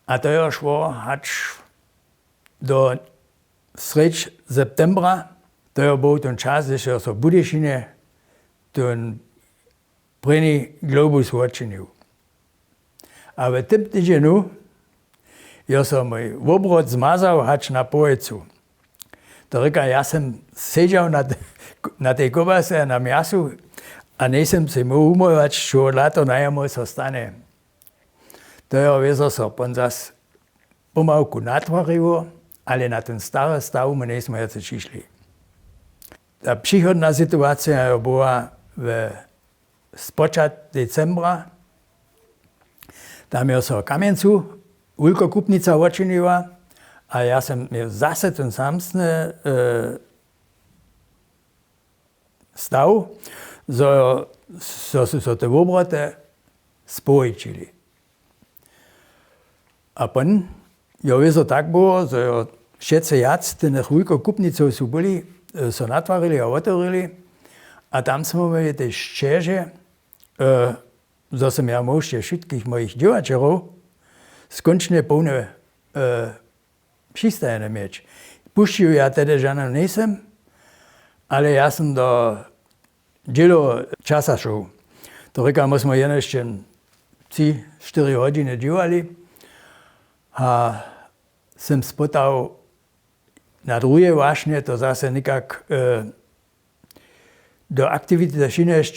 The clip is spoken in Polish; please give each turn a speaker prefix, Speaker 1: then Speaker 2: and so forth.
Speaker 1: A to jo šlo hač do sreč septembra, to jo bol ten čas, že so v Budyšine ten první globus odčinil. A v tym tydzieniu ja som mój obrot zmazał hač na pojecu. To reka, ja som siedział na tej kobase, na miasu a nejsem si mógł umývať, čo lato najamo sa stane. To je vezol sa pon zas pomalku natvorilo, ale na ten starý stav my nejsme jaci čišli. Ta příchodná situácia bola spočat decembra. Tam je sa Kamjencu Ulkokupnica odčinila a ja som zase ten samstný stav, so te obroty spojičili. A pon, jo vizo tak było, że všetci jac tych Ulkokupniców su byli, so natvarili a otvorili, a tam sme mali te ščeže, że som ja môžete všetkých mojich divačerov skončne plné přistajene mieć. Pušťujú ja tedy žanom nejsem, ale ja som do dzielo časa šel. To reka, my sme jen ešte 3-4 hodiny divali a som spotal na druhé vášne, to zase nikak do aktivity zašinešť,